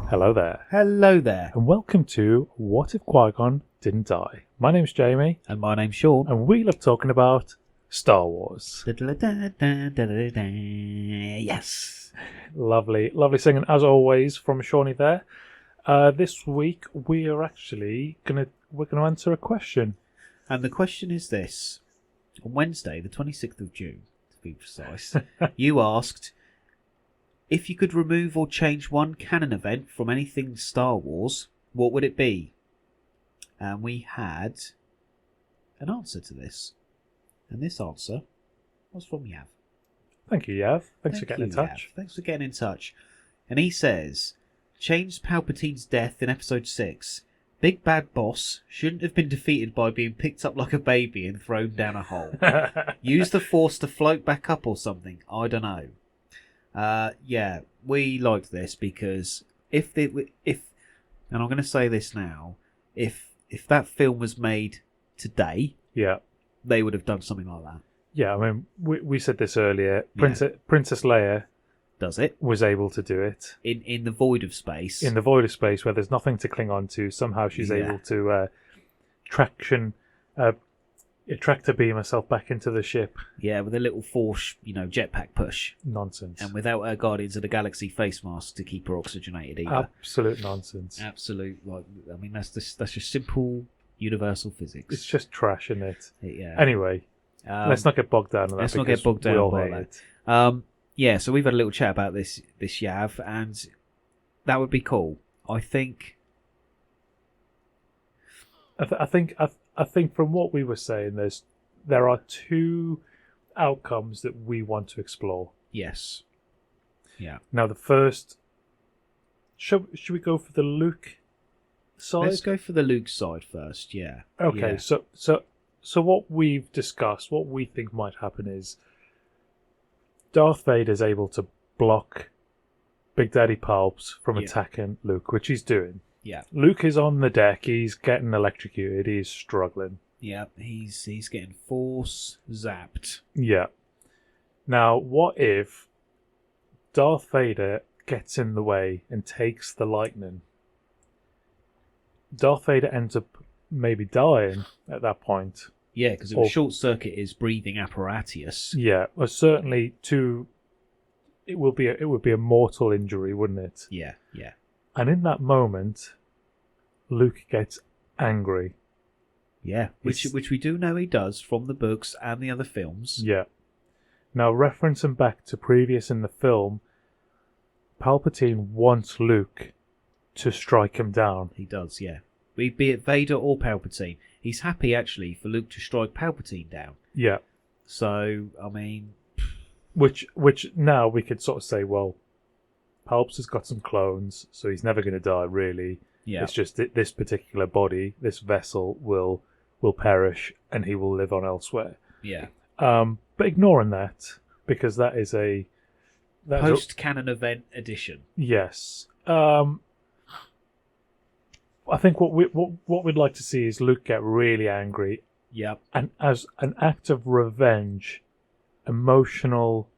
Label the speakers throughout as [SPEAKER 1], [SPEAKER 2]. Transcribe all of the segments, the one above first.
[SPEAKER 1] Hello there,
[SPEAKER 2] Hello there.
[SPEAKER 1] and welcome to What If Qui-Gon Didn't Die? My name's Jamie,
[SPEAKER 2] And my name's Shaun.
[SPEAKER 1] and we love talking about Star Wars.
[SPEAKER 2] Yes.
[SPEAKER 1] Lovely, lovely singing as always from Shawnee there. This week we are actually gonna answer a question.
[SPEAKER 2] And the question is this. On Wednesday, the 26th of June, to be precise, you asked, if you could remove or change one canon event from anything Star Wars, what would it be? And we had an answer to this. And this answer was from Yav.
[SPEAKER 1] Thank you, Yav. Thanks for getting in touch.
[SPEAKER 2] Yav. Thanks for getting in touch. And he says, change Palpatine's death in Episode 6. Big Bad Boss shouldn't have been defeated by being picked up like a baby and thrown down a hole. Use the Force to float back up or something. I don't know. Yeah, we liked this because if and I'm going to say this now, if that film was made today,
[SPEAKER 1] Yeah,
[SPEAKER 2] they would have done something like that.
[SPEAKER 1] yeah. I mean, we said this earlier. Princess Leia
[SPEAKER 2] Does it
[SPEAKER 1] was able to do it
[SPEAKER 2] in the void of space?
[SPEAKER 1] in the void of space where there's nothing to cling on to. Somehow she's able to tractor beam herself back into the ship.
[SPEAKER 2] Yeah, with a little Force, jetpack push,
[SPEAKER 1] Nonsense.
[SPEAKER 2] and without her Guardians of the Galaxy face mask to keep her oxygenated either.
[SPEAKER 1] Absolute nonsense.
[SPEAKER 2] Absolute, that's just simple universal physics.
[SPEAKER 1] It's just trash, isn't it?
[SPEAKER 2] Yeah.
[SPEAKER 1] Anyway, let's not get bogged down on that.
[SPEAKER 2] let's not get
[SPEAKER 1] because
[SPEAKER 2] bogged down
[SPEAKER 1] we all
[SPEAKER 2] by
[SPEAKER 1] hate
[SPEAKER 2] that.
[SPEAKER 1] it.
[SPEAKER 2] Yeah, so we've had a little chat about this Yav, and that would be cool. I think.
[SPEAKER 1] I think from what we were saying, there are two outcomes that we want to explore.
[SPEAKER 2] Yes. Yeah.
[SPEAKER 1] Now, the first, should we go for the Luke side?
[SPEAKER 2] Let's go for the Luke side first. Yeah.
[SPEAKER 1] Okay.
[SPEAKER 2] Yeah.
[SPEAKER 1] So what we've discussed, what we think might happen is Darth Vader is able to block Big Daddy Palps from attacking Luke, which he's doing.
[SPEAKER 2] Yeah.
[SPEAKER 1] Luke is on the deck. He's getting electrocuted. He's struggling.
[SPEAKER 2] Yeah. He's getting Force zapped.
[SPEAKER 1] Yeah. Now, what if Darth Vader gets in the way and takes the lightning? Darth Vader ends up maybe dying at that point.
[SPEAKER 2] Yeah, because it would short circuit his breathing apparatus.
[SPEAKER 1] Yeah, well, certainly it would be a mortal injury, wouldn't it?
[SPEAKER 2] Yeah. Yeah.
[SPEAKER 1] And in that moment, Luke gets angry.
[SPEAKER 2] Yeah, which we do know he does from the books and the other films.
[SPEAKER 1] Yeah. Now, referencing back to previous in the film, Palpatine wants Luke to strike him down.
[SPEAKER 2] He does, yeah. Be it Vader or Palpatine. He's happy, actually, for Luke to strike Palpatine down.
[SPEAKER 1] Yeah.
[SPEAKER 2] So, I mean...
[SPEAKER 1] Which now we could sort of say, well, Palps has got some clones, so he's never going to die, really.
[SPEAKER 2] Yeah.
[SPEAKER 1] It's just that this particular body, this vessel, will perish, and he will live on elsewhere.
[SPEAKER 2] Yeah.
[SPEAKER 1] But ignoring that, because that is a...
[SPEAKER 2] Post-canon event edition.
[SPEAKER 1] Yes. I think what we'd like to see is Luke get really angry.
[SPEAKER 2] Yep.
[SPEAKER 1] And as an act of revenge, emotional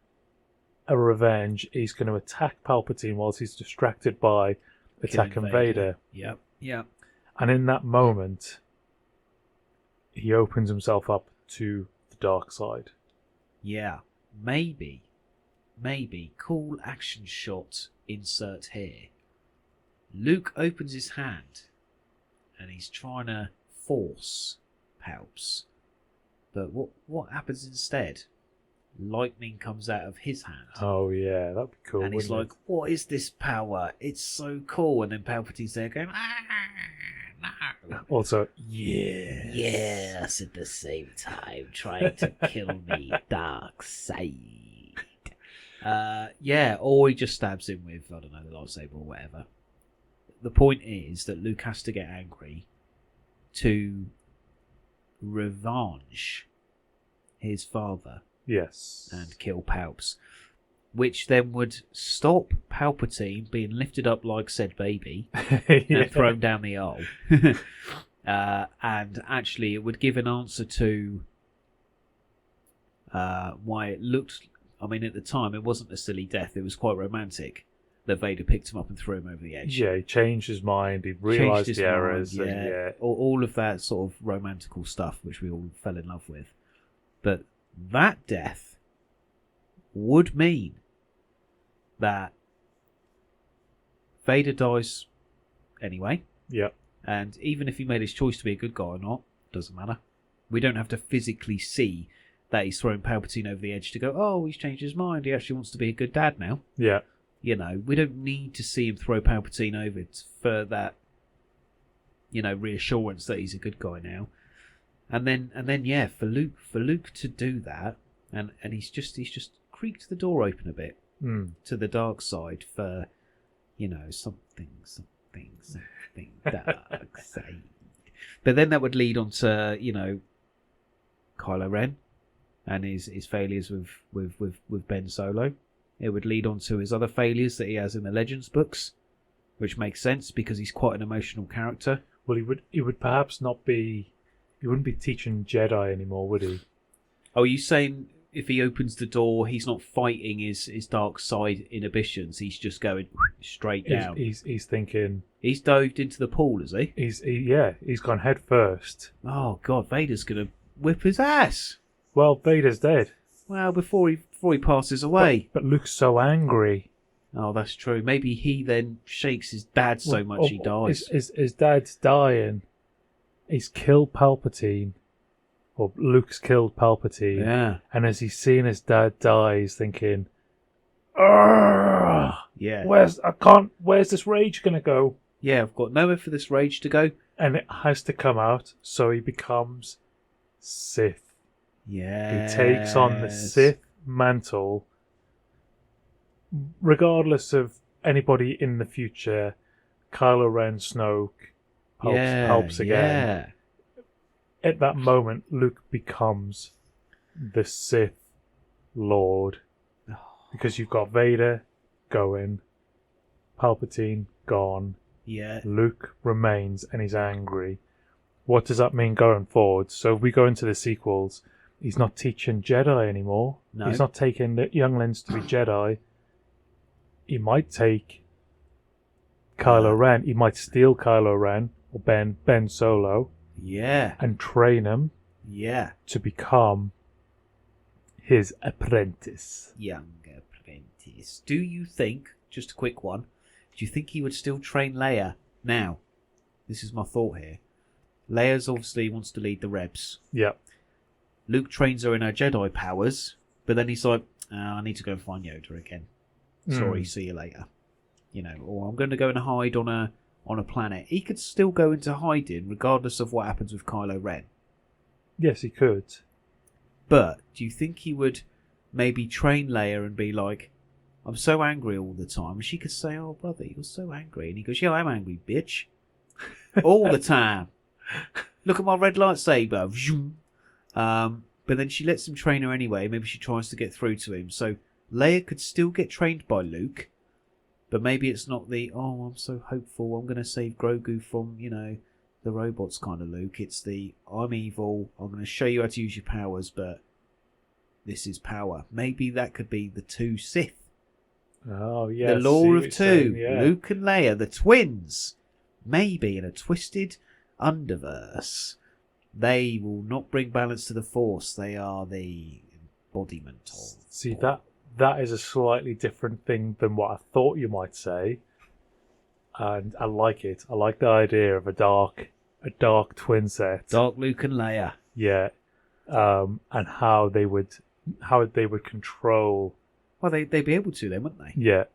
[SPEAKER 1] revenge, he's going to attack Palpatine whilst he's distracted by attacking Vader.
[SPEAKER 2] Yep. Yep.
[SPEAKER 1] And in that moment, he opens himself up to the dark side.
[SPEAKER 2] Yeah. Maybe. Cool action shot insert here. Luke opens his hand and he's trying to force Palps. But what happens instead? Lightning comes out of his hand.
[SPEAKER 1] Oh yeah, that'd be cool.
[SPEAKER 2] And he's like, what is this power? It's so cool. And then Palpatine's there going, no.
[SPEAKER 1] Also, yeah.
[SPEAKER 2] Yes, at the same time, trying to kill me, dark side. Yeah, or he just stabs him with, I don't know, the lightsaber or whatever. The point is that Luke has to get angry to revenge his father.
[SPEAKER 1] Yes.
[SPEAKER 2] And kill Palps. Which then would stop Palpatine being lifted up like said baby and thrown down the aisle. And actually it would give an answer to why it looked... I mean, at the time, it wasn't a silly death. It was quite romantic. that Vader picked him up and threw him over the edge.
[SPEAKER 1] Yeah, he changed his mind. He
[SPEAKER 2] Changed
[SPEAKER 1] realised
[SPEAKER 2] his
[SPEAKER 1] the errors.
[SPEAKER 2] mind,
[SPEAKER 1] And, yeah.
[SPEAKER 2] All of that sort of romantical stuff, which we all fell in love with. But that death would mean that Vader dies anyway.
[SPEAKER 1] Yeah.
[SPEAKER 2] And even if he made his choice to be a good guy or not, doesn't matter. We don't have to physically see that he's thrown Palpatine over the edge to go, oh, he's changed his mind. He actually wants to be a good dad now.
[SPEAKER 1] Yeah.
[SPEAKER 2] You know, we don't need to see him throw Palpatine over for that, you know, reassurance that he's a good guy now. And then, yeah, for Luke to do that, and he's just creaked the door open a bit to the dark side for, you know, something dark side. But then that would lead on to, you know, Kylo Ren and his failures with Ben Solo. It would lead on to his other failures that he has in the Legends books, which makes sense because he's quite an emotional character.
[SPEAKER 1] Well, he would perhaps not be. He wouldn't be teaching Jedi anymore, would he?
[SPEAKER 2] Oh, are you saying if he opens the door, he's not fighting his dark side inhibitions? He's just going straight down.
[SPEAKER 1] He's thinking.
[SPEAKER 2] He's dived into the pool, is he?
[SPEAKER 1] He's gone head first.
[SPEAKER 2] Oh God, Vader's gonna whip his ass.
[SPEAKER 1] Well, Vader's dead.
[SPEAKER 2] Well, before he passes away.
[SPEAKER 1] But Luke's so angry.
[SPEAKER 2] Oh, that's true. Maybe he then shakes his dad so much he dies.
[SPEAKER 1] His dad's dying. He's killed Palpatine. Or Luke's killed Palpatine.
[SPEAKER 2] Yeah.
[SPEAKER 1] And as he's seeing his dad die, he's thinking, "Argh!
[SPEAKER 2] Yeah.
[SPEAKER 1] Where's this rage gonna go?"
[SPEAKER 2] Yeah, I've got nowhere for this rage to go.
[SPEAKER 1] And it has to come out, so he becomes Sith.
[SPEAKER 2] Yeah.
[SPEAKER 1] He takes on the Sith mantle, regardless of anybody in the future. Kylo Ren, Snoke, Palps again.
[SPEAKER 2] Yeah.
[SPEAKER 1] At that moment, Luke becomes the Sith Lord. Because you've got Vader going, Palpatine gone,
[SPEAKER 2] Yeah.
[SPEAKER 1] Luke remains and he's angry. What does that mean going forward? So if we go into the sequels, he's not teaching Jedi anymore.
[SPEAKER 2] No.
[SPEAKER 1] He's not taking the younglings to be Jedi. He might take Kylo Ren. He might steal Kylo Ren or Ben Solo.
[SPEAKER 2] Yeah.
[SPEAKER 1] And train him.
[SPEAKER 2] Yeah.
[SPEAKER 1] To become his apprentice.
[SPEAKER 2] Young apprentice. Do you think, just a quick one, do you think he would still train Leia now? This is my thought here. Leia's obviously wants to lead the Rebs.
[SPEAKER 1] Yep.
[SPEAKER 2] Luke trains her in her Jedi powers, but then he's like, I need to go and find Yoda again. Sorry, see you later. You know, or I'm going to go and hide on a planet. He could still go into hiding regardless of what happens with Kylo Ren.
[SPEAKER 1] Yes, he could.
[SPEAKER 2] But do you think he would maybe train Leia and be like, I'm so angry all the time? And she could say, oh, brother, you're so angry. And he goes, yeah, I'm angry, bitch. All the time. Look at my red lightsaber. But then she lets him train her anyway. Maybe she tries to get through to him. So Leia could still get trained by Luke. But maybe it's not the, oh, I'm so hopeful, I'm going to save Grogu from, you know, the robots kind of Luke. It's the, I'm evil, I'm going to show you how to use your powers, but this is power. Maybe that could be the two Sith.
[SPEAKER 1] Oh, yeah.
[SPEAKER 2] The Law of Two.
[SPEAKER 1] Saying, yeah.
[SPEAKER 2] Luke and Leia, the twins. Maybe in a twisted underverse. They will not bring balance to the Force. They are the embodiment of...
[SPEAKER 1] See, that is a slightly different thing than what I thought you might say. And I like it. I like the idea of a dark twin set.
[SPEAKER 2] Dark Luke and Leia.
[SPEAKER 1] Yeah. And how they would control.
[SPEAKER 2] Well, they'd be able to then, wouldn't they?
[SPEAKER 1] Yeah.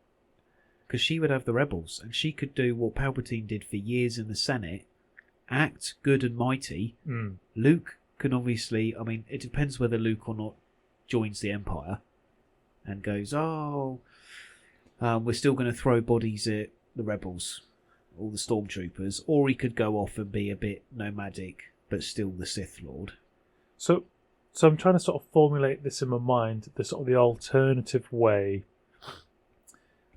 [SPEAKER 2] Because she would have the rebels, and she could do what Palpatine did for years in the Senate, act good and mighty. Luke can obviously, I mean, it depends whether Luke or not joins the Empire and goes, we're still going to throw bodies at the rebels, all the stormtroopers, or he could go off and be a bit nomadic, but still the Sith Lord.
[SPEAKER 1] So I'm trying to sort of formulate this in my mind, the sort of the alternative way.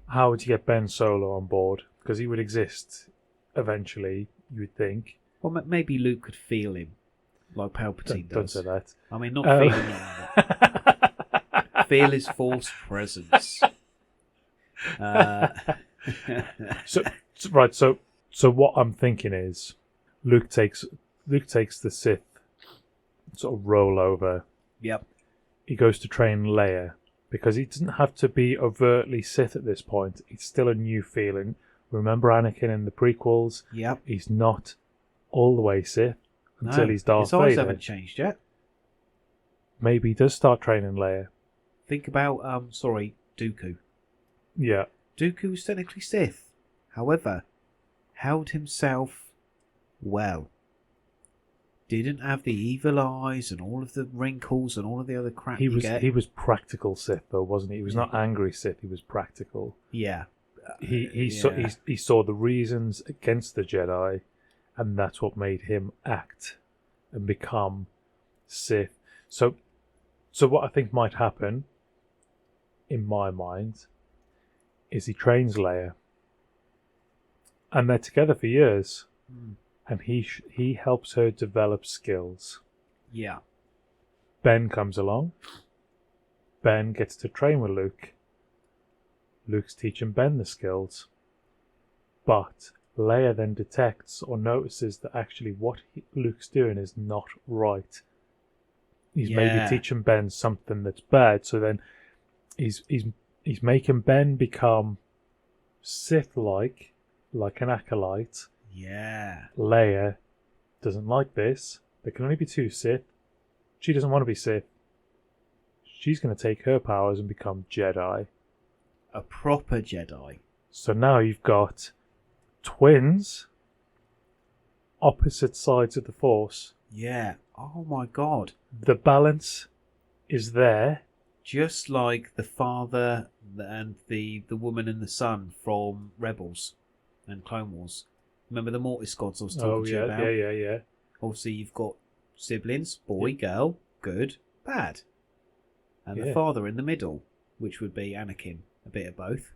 [SPEAKER 1] How would you get Ben Solo on board? Because he would exist eventually, you would think.
[SPEAKER 2] Well, maybe Luke could feel him, like Palpatine does.
[SPEAKER 1] Don't say that.
[SPEAKER 2] I mean, not feel him. Feel his Force presence.
[SPEAKER 1] So right, so what I'm thinking is, Luke takes the Sith sort of rollover.
[SPEAKER 2] Yep.
[SPEAKER 1] He goes to train Leia because he doesn't have to be overtly Sith at this point. It's still a new feeling. Remember Anakin in the prequels?
[SPEAKER 2] Yep.
[SPEAKER 1] He's not all the way Sith until he's Darth
[SPEAKER 2] his eyes
[SPEAKER 1] Vader.
[SPEAKER 2] haven't changed yet.
[SPEAKER 1] Maybe he does start training Leia.
[SPEAKER 2] Think about Dooku.
[SPEAKER 1] Yeah.
[SPEAKER 2] Dooku was technically Sith, however, held himself well. Didn't have the evil eyes and all of the wrinkles and all of the other crap
[SPEAKER 1] He
[SPEAKER 2] get.
[SPEAKER 1] was practical Sith though, wasn't he? He was not angry Sith. He was practical.
[SPEAKER 2] Yeah.
[SPEAKER 1] He saw the reasons against the Jedi, and that's what made him act and become Sith. So what I think might happen, in my mind, is he trains Leia, and they're together for years, and he helps her develop skills.
[SPEAKER 2] Yeah.
[SPEAKER 1] Ben comes along. Ben gets to train with Luke. Luke's teaching Ben the skills. But Leia then detects or notices that actually what Luke's doing is not right. He's maybe teaching Ben something that's bad, so then he's making Ben become Sith-like, like an acolyte.
[SPEAKER 2] Yeah.
[SPEAKER 1] Leia doesn't like this. There can only be two Sith. She doesn't want to be Sith. She's going to take her powers and become Jedi.
[SPEAKER 2] A proper Jedi.
[SPEAKER 1] So now you've got twins, opposite sides of the Force.
[SPEAKER 2] Yeah. Oh my god.
[SPEAKER 1] The balance is there.
[SPEAKER 2] Just like the father and the woman and the son from Rebels and Clone Wars. Remember the Mortis gods I was talking to you about?
[SPEAKER 1] Yeah.
[SPEAKER 2] Obviously, you've got siblings, boy, girl, good, bad. And the father in the middle, which would be Anakin, a bit of both.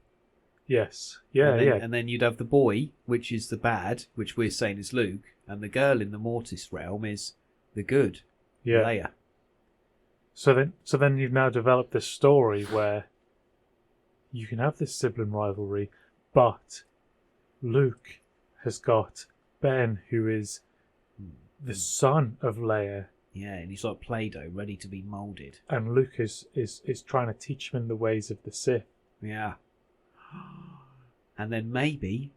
[SPEAKER 1] Yes. Yeah,
[SPEAKER 2] And then you'd have the boy, which is the bad, which we're saying is Luke, and the girl in the Mortis realm is the good, Leia.
[SPEAKER 1] So then you've now developed this story where you can have this sibling rivalry, but Luke has got Ben, who is the son of Leia.
[SPEAKER 2] Yeah, and he's like Play-Doh, ready to be moulded.
[SPEAKER 1] And Luke is trying to teach him in the ways of the Sith.
[SPEAKER 2] Yeah. And then maybe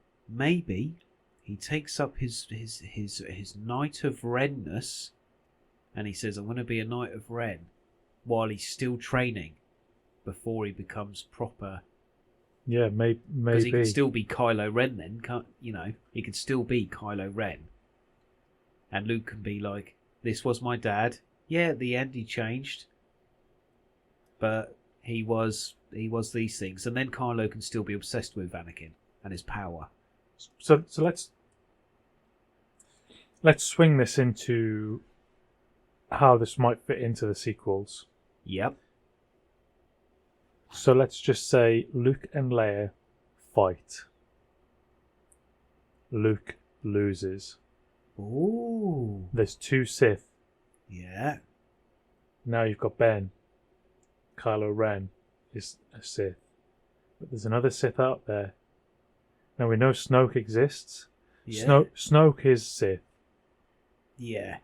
[SPEAKER 2] he takes up his Knight of Renness, and he says, "I'm going to be a Knight of Ren," while he's still training, before he becomes proper.
[SPEAKER 1] Yeah, maybe.
[SPEAKER 2] Because he could still be Kylo Ren then, can't you know? He could still be Kylo Ren. And Luke can be like, "This was my dad. Yeah, at the end he changed, but he was these things." And then Kylo can still be obsessed with Anakin and his power.
[SPEAKER 1] So let's swing this into how this might fit into the sequels.
[SPEAKER 2] Yep.
[SPEAKER 1] So let's just say Luke and Leia fight. Luke loses.
[SPEAKER 2] Ooh.
[SPEAKER 1] There's two Sith.
[SPEAKER 2] Yeah.
[SPEAKER 1] Now you've got Ben. Kylo Ren is a Sith. But there's another Sith out there. Now we know Snoke exists.
[SPEAKER 2] Yeah.
[SPEAKER 1] Snoke is Sith.
[SPEAKER 2] Yeah.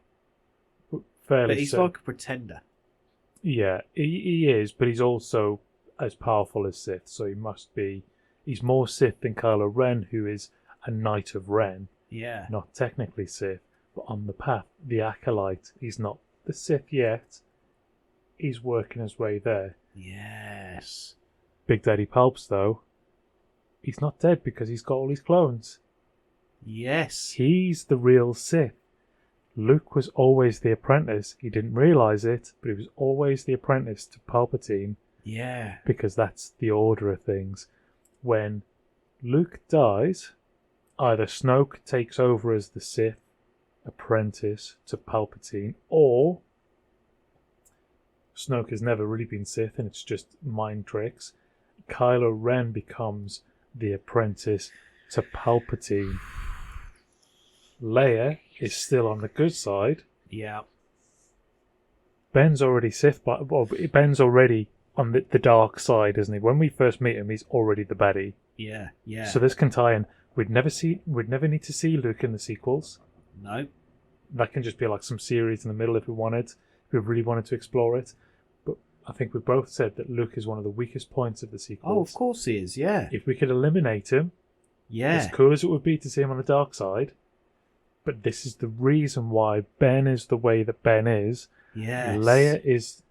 [SPEAKER 1] Fairly
[SPEAKER 2] But he's
[SPEAKER 1] certain.
[SPEAKER 2] like a pretender.
[SPEAKER 1] Yeah, he is, but he's also as powerful as Sith, so he must be. He's more Sith than Kylo Ren, who is a Knight of Ren.
[SPEAKER 2] Yeah.
[SPEAKER 1] Not technically Sith, but on the path. The Acolyte. He's not the Sith yet. He's working his way there.
[SPEAKER 2] Yes.
[SPEAKER 1] Big Daddy Palps, though, he's not dead because he's got all his clones.
[SPEAKER 2] Yes.
[SPEAKER 1] He's the real Sith. Luke was always the apprentice. He didn't realise it, but he was always the apprentice to Palpatine.
[SPEAKER 2] Yeah.
[SPEAKER 1] Because that's the order of things. When Luke dies, either Snoke takes over as the Sith apprentice to Palpatine, or Snoke has never really been Sith and it's just mind tricks. Kylo Ren becomes the apprentice to Palpatine. Leia is still on the good side.
[SPEAKER 2] Yeah.
[SPEAKER 1] Ben's already Ben's already on the dark side, isn't he? When we first meet him, he's already the baddie.
[SPEAKER 2] Yeah, yeah.
[SPEAKER 1] So this can tie in. We'd never need to see Luke in the sequels.
[SPEAKER 2] No.
[SPEAKER 1] That can just be like some series in the middle if we wanted. If we really wanted to explore it. But I think we both said that Luke is one of the weakest points of the sequels.
[SPEAKER 2] Oh, of course he is, yeah.
[SPEAKER 1] If we could eliminate him, as cool as it would be to see him on the dark side, but this is the reason why Ben is the way that Ben is.
[SPEAKER 2] Yes.
[SPEAKER 1] Leia is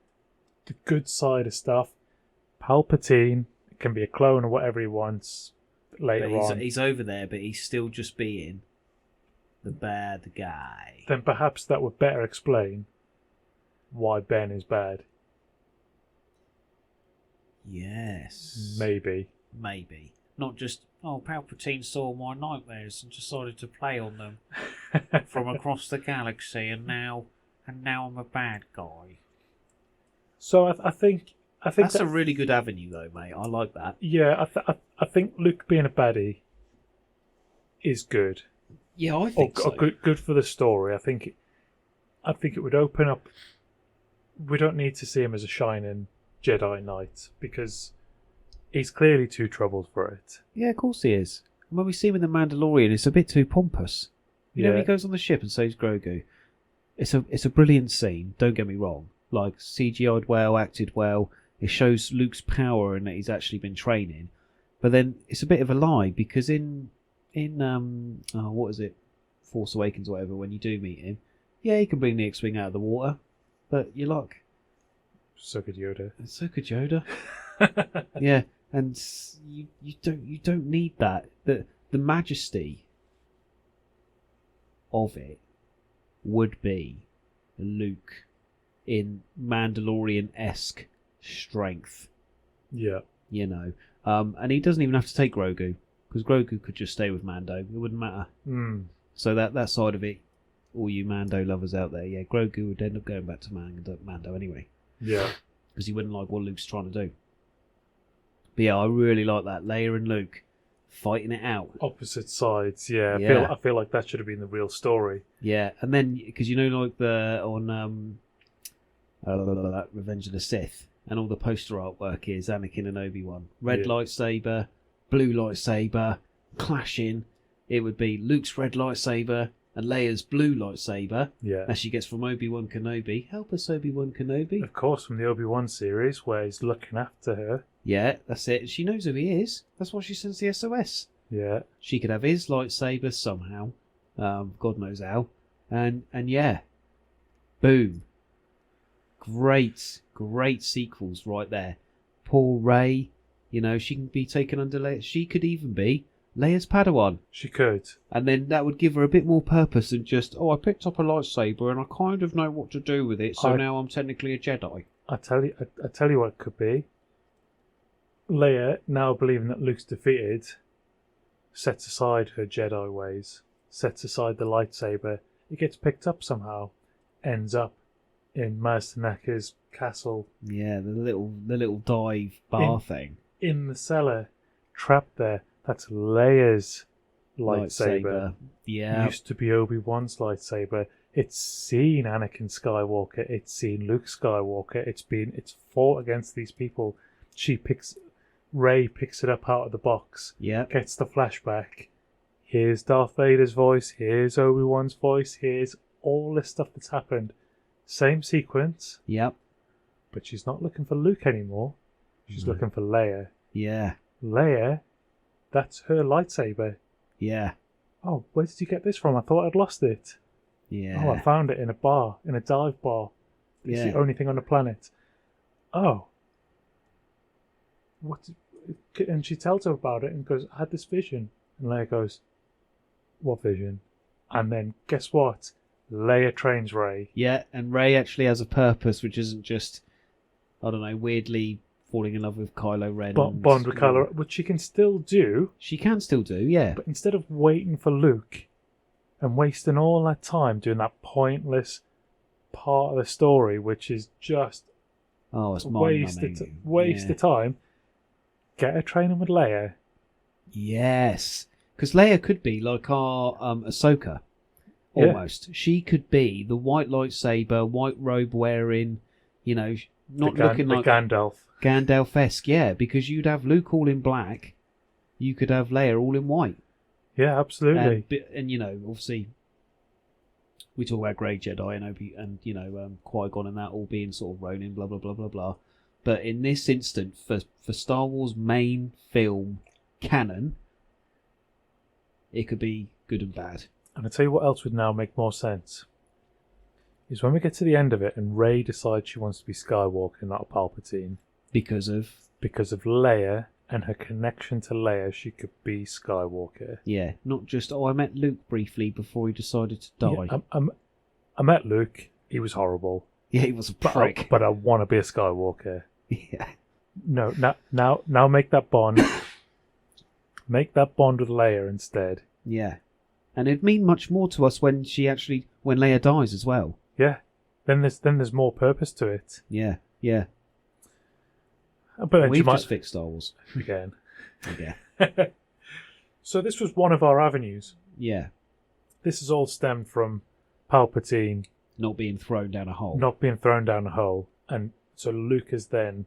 [SPEAKER 1] the good side of stuff. Palpatine can be a clone or whatever he wants later on.
[SPEAKER 2] He's over there, but he's still just being the bad guy.
[SPEAKER 1] Then perhaps that would better explain why Ben is bad.
[SPEAKER 2] Yes.
[SPEAKER 1] Maybe.
[SPEAKER 2] Not just, Palpatine saw my nightmares and decided to play on them from across the galaxy, and now I'm a bad guy.
[SPEAKER 1] So I think
[SPEAKER 2] that's a really good avenue, though, mate. I like that.
[SPEAKER 1] Yeah, I think Luke being a baddie is good.
[SPEAKER 2] Yeah, I think so.
[SPEAKER 1] Or good for the story. I think it would open up. We don't need to see him as a shining Jedi Knight because he's clearly too troubled for it.
[SPEAKER 2] Yeah, of course he is. And when we see him in The Mandalorian, it's a bit too pompous. You know, when he goes on the ship and saves Grogu. It's a brilliant scene, don't get me wrong. Like, CGI'd well, acted well. It shows Luke's power and that he's actually been training. But then it's a bit of a lie because in what is it? Force Awakens or whatever, when you do meet him, yeah, he can bring the X-Wing out of the water. But you're like...
[SPEAKER 1] So could Yoda.
[SPEAKER 2] So could Yoda. Yeah, and you don't need that. The majesty of it would be Luke in Mandalorian-esque strength.
[SPEAKER 1] Yeah.
[SPEAKER 2] You know. And he doesn't even have to take Grogu, because Grogu could just stay with Mando. It wouldn't matter. So that side of it, all you Mando lovers out there, yeah, Grogu would end up going back to Mando anyway.
[SPEAKER 1] Yeah.
[SPEAKER 2] Because he wouldn't like what Luke's trying to do. But yeah, I really like that. Leia and Luke fighting it out.
[SPEAKER 1] Opposite sides, yeah.
[SPEAKER 2] Yeah.
[SPEAKER 1] I feel like that should have been the real story.
[SPEAKER 2] Yeah, and then, because you know, like on Revenge of the Sith, and all the poster artwork is Anakin and Obi-Wan. Red lightsaber, blue lightsaber, clashing. It would be Luke's red lightsaber and Leia's blue lightsaber.
[SPEAKER 1] Yeah.
[SPEAKER 2] As she gets from Obi-Wan Kenobi. Help us, Obi-Wan Kenobi.
[SPEAKER 1] Of course, from the Obi-Wan series, where he's looking after her.
[SPEAKER 2] Yeah, that's it. She knows who he is. That's why she sends the SOS.
[SPEAKER 1] Yeah.
[SPEAKER 2] She could have his lightsaber somehow. God knows how. And yeah. Boom. Great sequels right there. Poor Rey, you know, she can be taken under Leia. She could even be Leia's Padawan.
[SPEAKER 1] She could.
[SPEAKER 2] And then that would give her a bit more purpose than just, I picked up a lightsaber and I kind of know what to do with it, so now I'm technically a Jedi. I tell
[SPEAKER 1] you what it could be. Leia, now believing that Luke's defeated, sets aside her Jedi ways, sets aside the lightsaber. It gets picked up somehow, ends up in Maz Tanaka's castle.
[SPEAKER 2] Yeah, the little dive bar thing.
[SPEAKER 1] In the cellar, trapped there. That's Leia's lightsaber.
[SPEAKER 2] Yeah.
[SPEAKER 1] Used to be Obi-Wan's lightsaber. It's seen Anakin Skywalker. It's seen Luke Skywalker. It's fought against these people. Rey picks it up out of the box.
[SPEAKER 2] Yeah.
[SPEAKER 1] Gets the flashback. Here's Darth Vader's voice. Here's Obi-Wan's voice. Here's all this stuff that's happened. Same sequence.
[SPEAKER 2] Yep.
[SPEAKER 1] But she's not looking for Luke anymore. She's looking for Leia.
[SPEAKER 2] Yeah.
[SPEAKER 1] Leia, that's her lightsaber.
[SPEAKER 2] Yeah.
[SPEAKER 1] Oh, where did you get this from? I thought I'd lost it.
[SPEAKER 2] Yeah.
[SPEAKER 1] Oh, I found it in a bar, in a dive bar. It's the only thing on the planet. Oh. What? And she tells her about it and goes, I had this vision. And Leia goes, what vision? And then, guess what? Leia trains Rey.
[SPEAKER 2] Yeah, and Rey actually has a purpose, which isn't just, I don't know, weirdly falling in love with Kylo Ren.
[SPEAKER 1] Bond with Kylo Ren, which she can still do.
[SPEAKER 2] She can still do, yeah.
[SPEAKER 1] But instead of waiting for Luke and wasting all that time doing that pointless part of the story, which is just
[SPEAKER 2] it's
[SPEAKER 1] waste of time, get her training with Leia.
[SPEAKER 2] Yes. Because Leia could be like our Ahsoka. Almost. Yeah. She could be the white lightsaber, white robe wearing, you know, not looking
[SPEAKER 1] the
[SPEAKER 2] like
[SPEAKER 1] Gandalf.
[SPEAKER 2] Gandalf-esque, yeah, because you'd have Luke all in black, you could have Leia all in white.
[SPEAKER 1] Yeah, absolutely.
[SPEAKER 2] And you know, obviously, we talk about Grey Jedi and you know, Qui-Gon and that all being sort of Ronin, blah blah blah blah blah. But in this instant, for Star Wars main film canon, it could be good and bad.
[SPEAKER 1] And I tell you what else would now make more sense is when we get to the end of it and Rey decides she wants to be Skywalker, not a Palpatine.
[SPEAKER 2] Because of
[SPEAKER 1] Leia and her connection to Leia, she could be Skywalker.
[SPEAKER 2] Yeah, not just, I met Luke briefly before he decided to die.
[SPEAKER 1] Yeah, I met Luke. He was horrible.
[SPEAKER 2] Yeah, he was a prick.
[SPEAKER 1] But I want to be a Skywalker.
[SPEAKER 2] Yeah.
[SPEAKER 1] No, now make that bond. Make that bond with Leia instead.
[SPEAKER 2] Yeah. And it'd mean much more to us when Leia dies as well.
[SPEAKER 1] Yeah. Then there's more purpose to it.
[SPEAKER 2] Yeah, yeah.
[SPEAKER 1] But then
[SPEAKER 2] We've just fixed Star Wars.
[SPEAKER 1] Again.
[SPEAKER 2] Yeah.
[SPEAKER 1] So this was one of our avenues.
[SPEAKER 2] Yeah.
[SPEAKER 1] This has all stemmed from Palpatine
[SPEAKER 2] Not being thrown down a hole.
[SPEAKER 1] not being thrown down a hole. And so Luke has then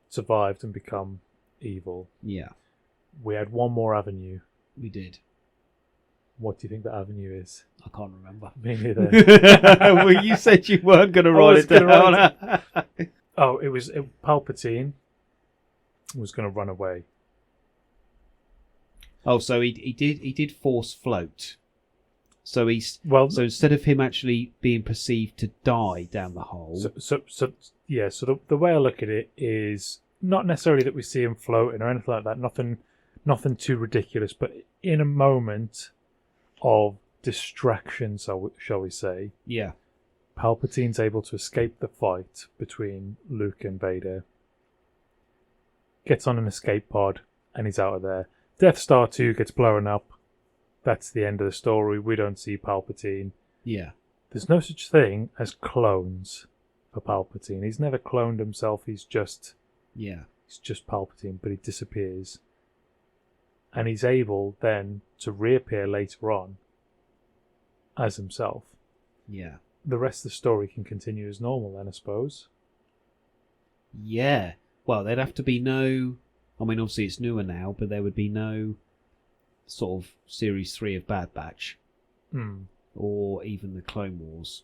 [SPEAKER 1] survived and become evil.
[SPEAKER 2] Yeah.
[SPEAKER 1] We had one more avenue.
[SPEAKER 2] We did.
[SPEAKER 1] What do you think that avenue is?
[SPEAKER 2] I can't remember.
[SPEAKER 1] Me neither.
[SPEAKER 2] Well, you said you weren't going to write it down.
[SPEAKER 1] Oh, Palpatine was going to run away.
[SPEAKER 2] Oh, so he did force float. So so instead of him actually being perceived to die down the hole.
[SPEAKER 1] So the way I look at it is not necessarily that we see him floating or anything like that. Nothing too ridiculous. But in a moment of distraction, shall we say?
[SPEAKER 2] Yeah.
[SPEAKER 1] Palpatine's able to escape the fight between Luke and Vader. Gets on an escape pod and he's out of there. Death Star 2 gets blown up. That's the end of the story. We don't see Palpatine.
[SPEAKER 2] Yeah.
[SPEAKER 1] There's no such thing as clones for Palpatine. He's never cloned himself. He's just Palpatine, but he disappears. And he's able then to reappear later on as himself.
[SPEAKER 2] Yeah.
[SPEAKER 1] The rest of the story can continue as normal then, I suppose.
[SPEAKER 2] Yeah. Well, there'd have to be no... I mean, obviously it's newer now, but there would be no sort of Series 3 of Bad Batch. Or even the Clone Wars.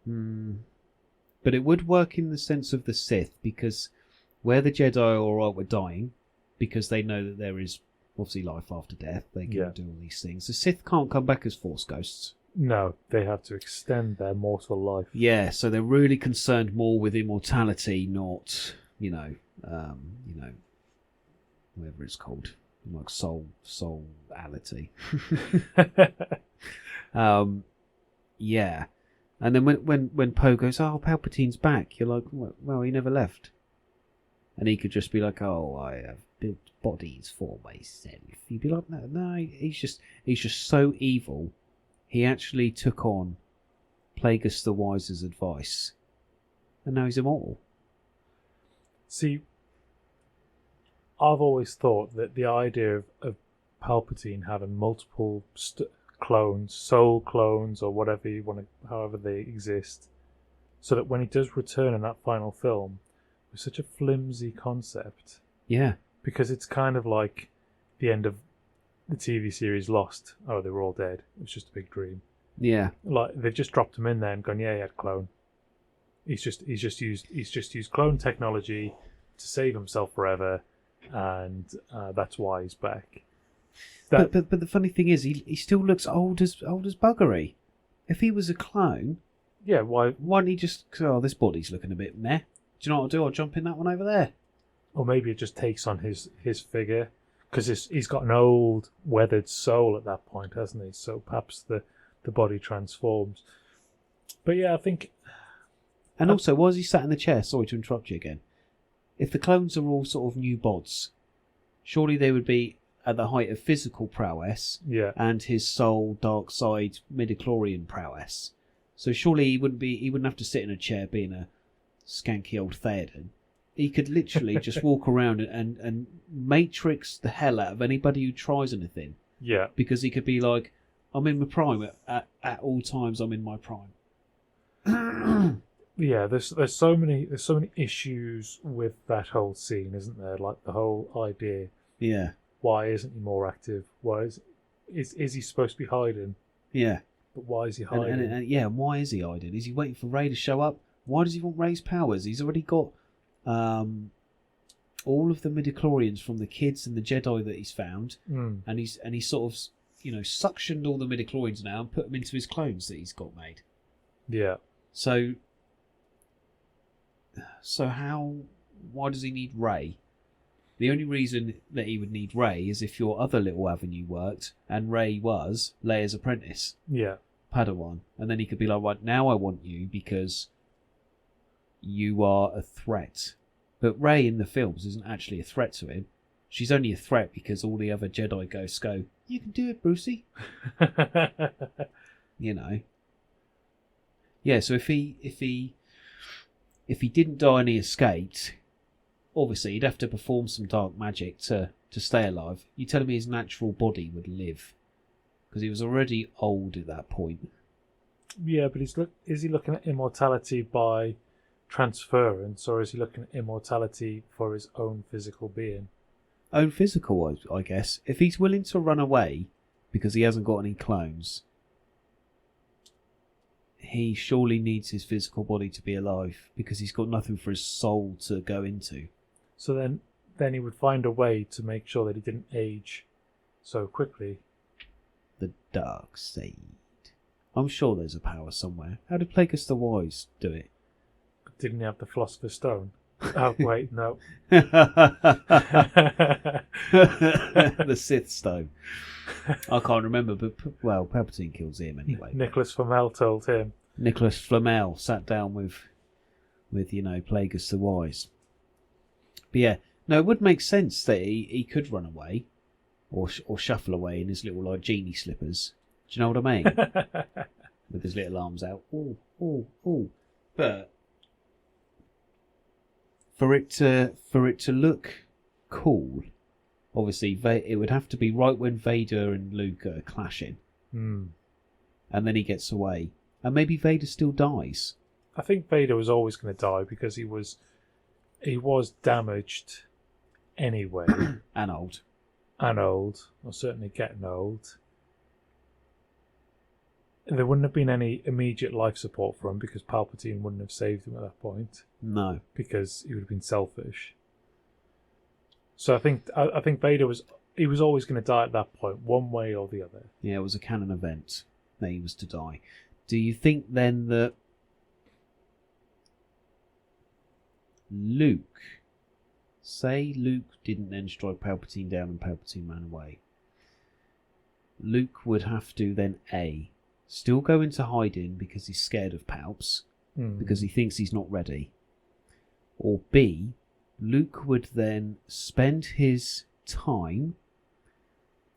[SPEAKER 2] But it would work in the sense of the Sith, because where the Jedi are alright with dying, because they know that there is obviously life after death, they can do all these things. The Sith can't come back as Force ghosts.
[SPEAKER 1] No, they have to extend their mortal life.
[SPEAKER 2] Yeah, so they're really concerned more with immortality, not, whatever it's called, like soulality. Yeah, and then when Poe goes, "Oh, Palpatine's back," you're like, "Well, he never left," and he could just be like, "Oh, I have built bodies for myself." You'd be like, "No, he's just so evil." He actually took on Plagueis the Wise's advice, and now he's immortal.
[SPEAKER 1] See, I've always thought that the idea of Palpatine having multiple clones, soul clones, or whatever you want to, however they exist, so that when he does return in that final film, was such a flimsy concept.
[SPEAKER 2] Yeah.
[SPEAKER 1] Because it's kind of like the end of the TV series Lost. Oh, they were all dead. It was just a big dream.
[SPEAKER 2] Yeah.
[SPEAKER 1] Like they've just dropped him in there and gone, yeah, he had a clone. He's just used clone technology to save himself forever, and that's why he's back.
[SPEAKER 2] But the funny thing is, he still looks old as buggery. If he was a clone,
[SPEAKER 1] yeah, why
[SPEAKER 2] don't he just? Oh, this body's looking a bit meh. Do you know what I'll do? I'll jump in that one over there.
[SPEAKER 1] Or maybe it just takes on his figure, because he's got an old weathered soul at that point, hasn't he? So perhaps the body transforms. But yeah, I think.
[SPEAKER 2] And also, why is he sat in the chair? Sorry to interrupt you again. If the clones are all sort of new bods, surely they would be at the height of physical prowess, and his soul, dark side, midichlorian prowess. So surely he wouldn't have to sit in a chair being a skanky old Theoden. He could literally just walk around and matrix the hell out of anybody who tries anything.
[SPEAKER 1] Yeah.
[SPEAKER 2] Because he could be like, I'm in my prime. At all times, I'm in my prime.
[SPEAKER 1] Yeah, there's so many issues with that whole scene, isn't there? Like the whole idea,
[SPEAKER 2] Yeah,
[SPEAKER 1] why isn't he more active? Why is he supposed to be hiding?
[SPEAKER 2] yeah.
[SPEAKER 1] But why is he
[SPEAKER 2] And,
[SPEAKER 1] hiding?
[SPEAKER 2] and yeah, why is he hiding? Is he waiting for Ray to show up? Why does he want Ray's powers? He's already got all of the midichlorians from the kids and the Jedi that he's found, and he's sort of suctioned all the midichlorians now and put them into his clones that he's got made.
[SPEAKER 1] Yeah.
[SPEAKER 2] So why does he need Ray? The only reason that he would need Ray is if your other little avenue worked and Ray was Leia's apprentice,
[SPEAKER 1] Yeah.
[SPEAKER 2] Padawan, and then he could be like, right, now I want you because you are a threat. But Ray in the films isn't actually a threat to him. She's only a threat because all the other Jedi ghosts go, you can do it, Brucey. Yeah, so if he didn't die and he escaped, obviously he'd have to perform some dark magic to stay alive. You telling me his natural body would live? Because he was already old at that point.
[SPEAKER 1] Yeah, but is he looking at immortality by transference, or is he looking at immortality for his own physical being?
[SPEAKER 2] Own physical, I guess. If he's willing to run away because he hasn't got any clones, he surely needs his physical body to be alive because he's got nothing for his soul to go into.
[SPEAKER 1] So then he would find a way to make sure that he didn't age so quickly.
[SPEAKER 2] The dark side. I'm sure there's a power somewhere. How did Plagueis the Wise do it?
[SPEAKER 1] Didn't he have the Philosopher's Stone? Oh, wait, no.
[SPEAKER 2] The Sith Stone. I can't remember, but, well, Palpatine kills him anyway.
[SPEAKER 1] Nicholas Flamel told him.
[SPEAKER 2] Nicholas Flamel sat down with Plagueis the Wise. But yeah, no, it would make sense that he could run away or shuffle away in his little, like, genie slippers. Do you know what I mean? With his little arms out. Ooh, ooh, ooh. But for it to look cool, obviously it would have to be right when Vader and Luke are clashing, and then he gets away, and maybe Vader still dies.
[SPEAKER 1] I think Vader was always going to die because he was damaged anyway,
[SPEAKER 2] and old,
[SPEAKER 1] or certainly getting old. There wouldn't have been any immediate life support for him because Palpatine wouldn't have saved him at that point.
[SPEAKER 2] No,
[SPEAKER 1] because he would have been selfish. So I think Vader was always going to die at that point, one way or the other.
[SPEAKER 2] Yeah, it was a canon event that he was to die. Do you think then that Luke didn't then strike Palpatine down and Palpatine ran away? Luke would have to then still go into hiding because he's scared of Palps, because he thinks he's not ready. Or B, Luke would then spend his time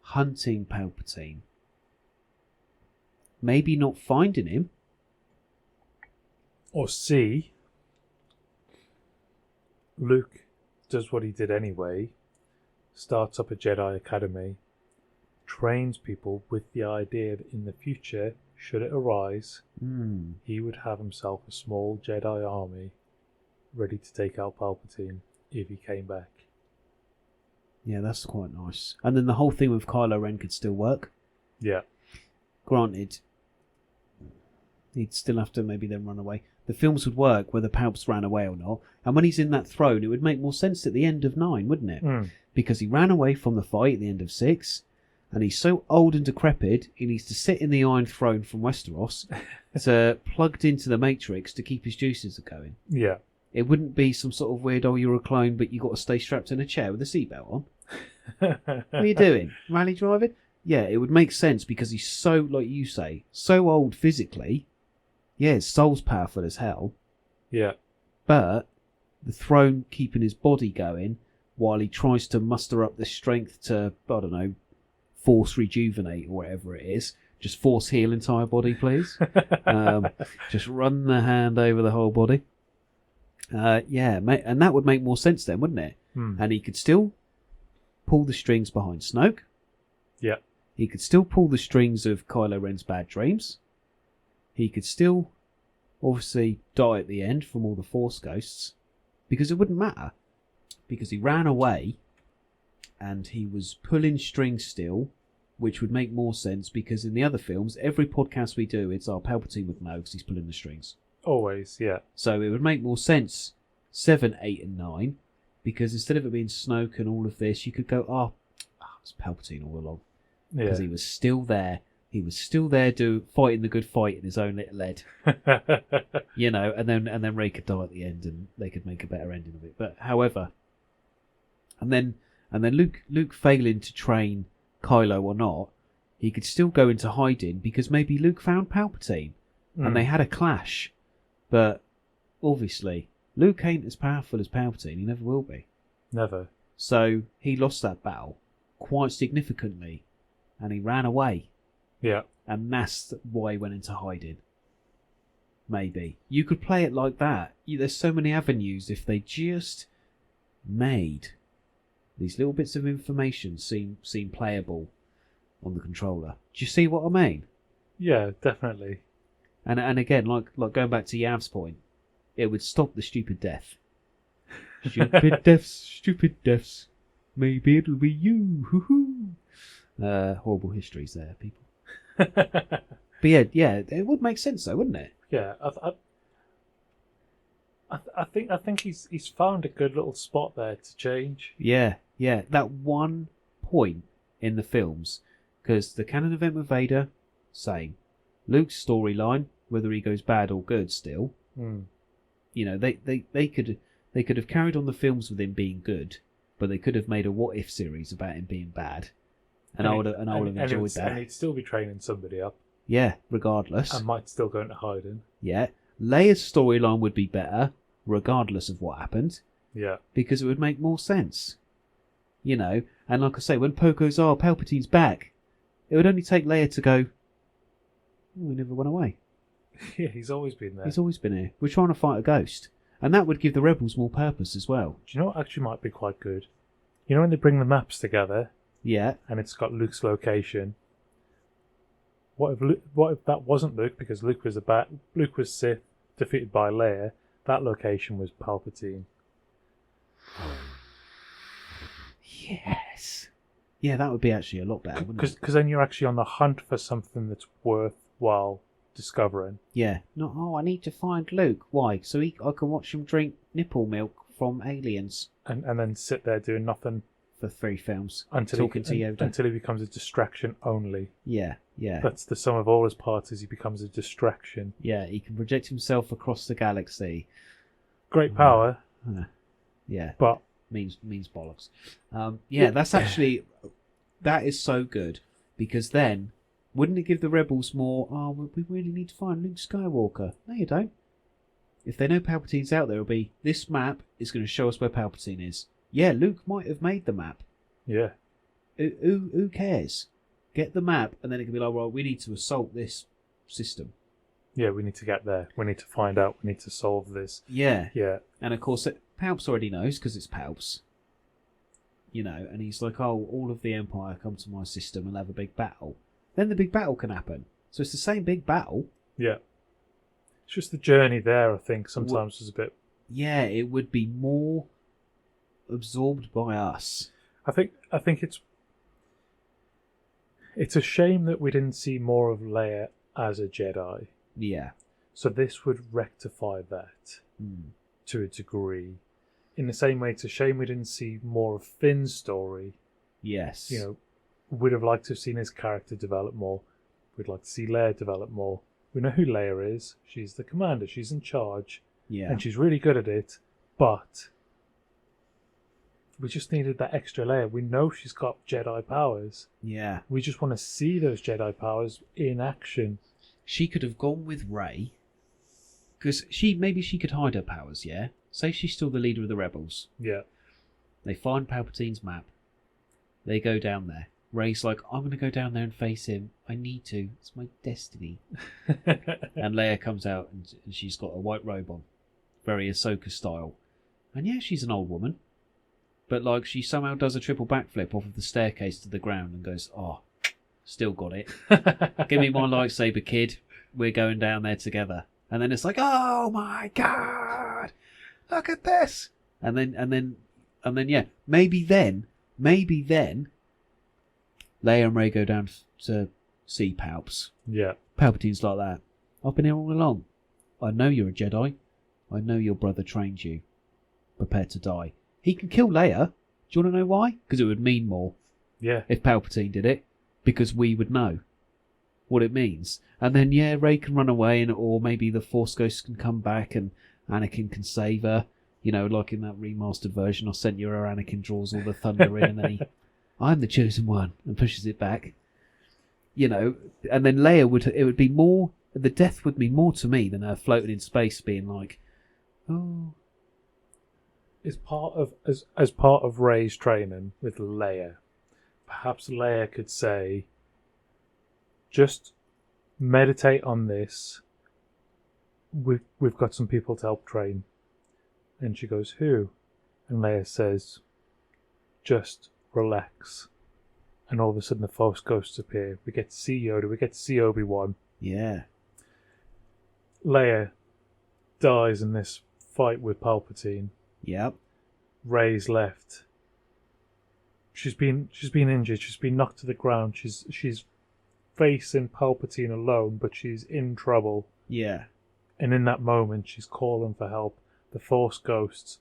[SPEAKER 2] hunting Palpatine. Maybe not finding him.
[SPEAKER 1] Or C, Luke does what he did anyway, starts up a Jedi Academy, trains people with the idea that in the future, should it arise, he would have himself a small Jedi army ready to take out Palpatine if he came back.
[SPEAKER 2] Yeah, that's quite nice. And then the whole thing with Kylo Ren could still work.
[SPEAKER 1] Yeah.
[SPEAKER 2] Granted, he'd still have to maybe then run away. The films would work whether Palps ran away or not. And when he's in that throne, it would make more sense at the end of 9, wouldn't it? Because he ran away from the fight at the end of 6. And he's so old and decrepit, he needs to sit in the Iron Throne from Westeros to plugged into the Matrix to keep his juices going.
[SPEAKER 1] Yeah.
[SPEAKER 2] It wouldn't be some sort of weird, you're a clone, but you got to stay strapped in a chair with a seatbelt on. What are you doing? Rally driving? Yeah, it would make sense because he's so, like you say, so old physically. Yeah, his soul's powerful as hell.
[SPEAKER 1] Yeah.
[SPEAKER 2] But the throne keeping his body going while he tries to muster up the strength to, I don't know, force rejuvenate or whatever it is. Just force heal entire body, please. Just run the hand over the whole body. Yeah, and that would make more sense then, wouldn't it? And he could still pull the strings behind Snoke.
[SPEAKER 1] Yeah.
[SPEAKER 2] He could still pull the strings of Kylo Ren's bad dreams. He could still obviously die at the end from all the Force ghosts, because it wouldn't matter. Because he ran away and he was pulling strings still, which would make more sense because in the other films, every podcast we do, it's Palpatine would know because he's pulling the strings.
[SPEAKER 1] Always, yeah.
[SPEAKER 2] So it would make more sense 7, 8 and 9, because instead of it being Snoke and all of this, you could go, it's Palpatine all along. Because he was still there. He was still there fighting the good fight in his own little head. You know, and then Rey could die at the end and they could make a better ending of it. But however, and then Luke failing to train Kylo or not, he could still go into hiding because maybe Luke found Palpatine and they had a clash. But obviously, Luke ain't as powerful as Palpatine. He never will be.
[SPEAKER 1] Never.
[SPEAKER 2] So he lost that battle quite significantly and he ran away.
[SPEAKER 1] Yeah.
[SPEAKER 2] And that's why he went into hiding. Maybe. You could play it like that. There's so many avenues if they just made these little bits of information seem playable on the controller. Do you see what I mean?
[SPEAKER 1] Yeah, definitely.
[SPEAKER 2] And again, like going back to Yav's point, it would stop the stupid death. Stupid deaths. Maybe it'll be you. Hoo-hoo. Horrible histories there, people. But yeah, it would make sense though, wouldn't it?
[SPEAKER 1] Yeah, I think he's found a good little spot there to change.
[SPEAKER 2] Yeah. That one point in the films, because the canon event with Vader, same. Luke's storyline, whether he goes bad or good, still. You know, they could have carried on the films with him being good, but they could have made a what if series about him being bad, and I would have enjoyed that.
[SPEAKER 1] And he'd still be training somebody up.
[SPEAKER 2] Yeah, regardless.
[SPEAKER 1] And might still go into hiding.
[SPEAKER 2] Yeah, Leia's storyline would be better, regardless of what happened.
[SPEAKER 1] Yeah,
[SPEAKER 2] because it would make more sense. You know, and like I say, when Poe goes, Palpatine's back, it would only take Leia to go, he never went away.
[SPEAKER 1] Yeah, he's always been there.
[SPEAKER 2] He's always been here. We're trying to fight a ghost. And that would give the rebels more purpose as well.
[SPEAKER 1] Do you know what actually might be quite good? You know when they bring the maps together?
[SPEAKER 2] Yeah.
[SPEAKER 1] And it's got Luke's location. What if that wasn't Luke, because Luke was Sith, defeated by Leia. That location was Palpatine.
[SPEAKER 2] Yes. Yeah, that would be actually a lot better, wouldn't it?
[SPEAKER 1] Because then you're actually on the hunt for something that's worthwhile discovering.
[SPEAKER 2] Yeah. Not, I need to find Luke. Why? So I can watch him drink nipple milk from aliens.
[SPEAKER 1] And then sit there doing nothing.
[SPEAKER 2] For 3 films.
[SPEAKER 1] Talking to Yoda. Until he becomes a distraction only.
[SPEAKER 2] Yeah.
[SPEAKER 1] That's the sum of all his parts, is he becomes a distraction.
[SPEAKER 2] Yeah, he can project himself across the galaxy.
[SPEAKER 1] Great power.
[SPEAKER 2] Yeah.
[SPEAKER 1] But
[SPEAKER 2] means bollocks. That's actually, that is so good, because then wouldn't it give the rebels more, we really need to find Luke Skywalker? No, you don't. If they know Palpatine's out there, it'll be, this map is going to show us where Palpatine is. Yeah, Luke might have made the map.
[SPEAKER 1] Yeah.
[SPEAKER 2] Who cares? Get the map, and then it can be like, well, we need to assault this system.
[SPEAKER 1] Yeah, we need to get there. We need to find out. We need to solve this.
[SPEAKER 2] Yeah.
[SPEAKER 1] Yeah.
[SPEAKER 2] And of course, Palps already knows, because it's Palps. You know, and he's like, all of the Empire come to my system and have a big battle. Then the big battle can happen. So it's the same big battle.
[SPEAKER 1] Yeah. It's just the journey there, I think, sometimes is a bit...
[SPEAKER 2] Yeah, it would be more absorbed by us.
[SPEAKER 1] I think it's a shame that we didn't see more of Leia as a Jedi.
[SPEAKER 2] Yeah.
[SPEAKER 1] So this would rectify that to a degree. In the same way, it's a shame we didn't see more of Finn's story.
[SPEAKER 2] Yes.
[SPEAKER 1] You know, we'd have liked to have seen his character develop more. We'd like to see Leia develop more. We know who Leia is. She's the commander. She's in charge.
[SPEAKER 2] Yeah.
[SPEAKER 1] And she's really good at it. But we just needed that extra layer. We know she's got Jedi powers.
[SPEAKER 2] Yeah.
[SPEAKER 1] We just want to see those Jedi powers in action.
[SPEAKER 2] She could have gone with Rey, because maybe she could hide her powers, yeah? Say she's still the leader of the rebels.
[SPEAKER 1] Yeah.
[SPEAKER 2] They find Palpatine's map. They go down there. Rey's like, I'm going to go down there and face him. I need to. It's my destiny. And Leia comes out and she's got a white robe on. Very Ahsoka style. And yeah, she's an old woman. But like, she somehow does a triple backflip off of the staircase to the ground and goes, still got it. Give me my lightsaber, kid. We're going down there together. And then it's like, oh my God, look at this. And then, yeah, maybe then, Leia and Rey go down to see Palps.
[SPEAKER 1] Yeah.
[SPEAKER 2] Palpatine's like that. I've been here all along. I know you're a Jedi. I know your brother trained you. Prepare to die. He can kill Leia. Do you want to know why? Because it would mean more.
[SPEAKER 1] Yeah.
[SPEAKER 2] If Palpatine did it. Because we would know what it means. And then, yeah, Rey can run away, or maybe the Force Ghost can come back and Anakin can save her. You know, like in that remastered version, I sent you her Anakin draws all the thunder in, and then I'm the chosen one, and pushes it back. You know, and then Leia would be more, the death would mean more to me than her floating in space being like, oh.
[SPEAKER 1] As part of Rey's training with Leia, perhaps Leia could say, just meditate on this. We've got some people to help train. And she goes, who? And Leia says, just relax. And all of a sudden the Force Ghosts appear. We get to see Yoda, we get to see Obi-Wan.
[SPEAKER 2] Yeah.
[SPEAKER 1] Leia dies in this fight with Palpatine.
[SPEAKER 2] Yep.
[SPEAKER 1] Rey's left. She's been injured, she's been knocked to the ground, she's facing Palpatine alone, but she's in trouble.
[SPEAKER 2] Yeah.
[SPEAKER 1] And in that moment she's calling for help. The Force Ghosts,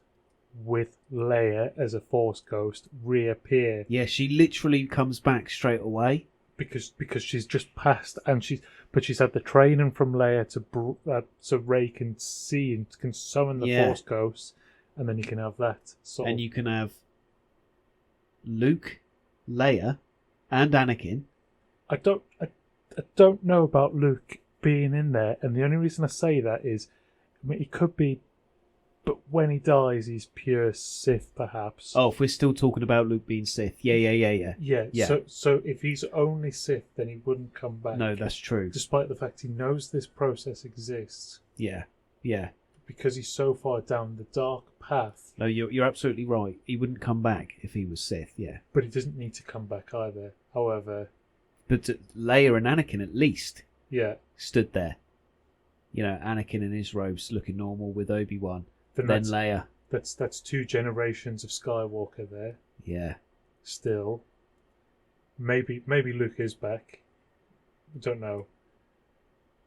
[SPEAKER 1] with Leia as a Force Ghost, reappear.
[SPEAKER 2] Yeah, she literally comes back straight away.
[SPEAKER 1] Because she's just passed, and she's had the training from Leia so Rey can see and can summon the Force Ghosts, and then you can have that.
[SPEAKER 2] And you can have Luke, Leia, and Anakin.
[SPEAKER 1] I don't know about Luke being in there, and the only reason I say that is, I mean, he could be. But when he dies, he's pure Sith, perhaps.
[SPEAKER 2] Oh, if we're still talking about Luke being Sith. Yeah.
[SPEAKER 1] So if he's only Sith, then he wouldn't come back.
[SPEAKER 2] No, that's true.
[SPEAKER 1] Despite the fact he knows this process exists.
[SPEAKER 2] Yeah.
[SPEAKER 1] Because he's so far down the dark path.
[SPEAKER 2] No, you're absolutely right. He wouldn't come back if he was Sith, yeah.
[SPEAKER 1] But he doesn't need to come back either. However...
[SPEAKER 2] But Leia and Anakin, at least, stood there. You know, Anakin in his robes looking normal with Obi-Wan. Then Leia.
[SPEAKER 1] That's 2 generations of Skywalker there.
[SPEAKER 2] Yeah.
[SPEAKER 1] Still. Maybe Luke is back. I don't know.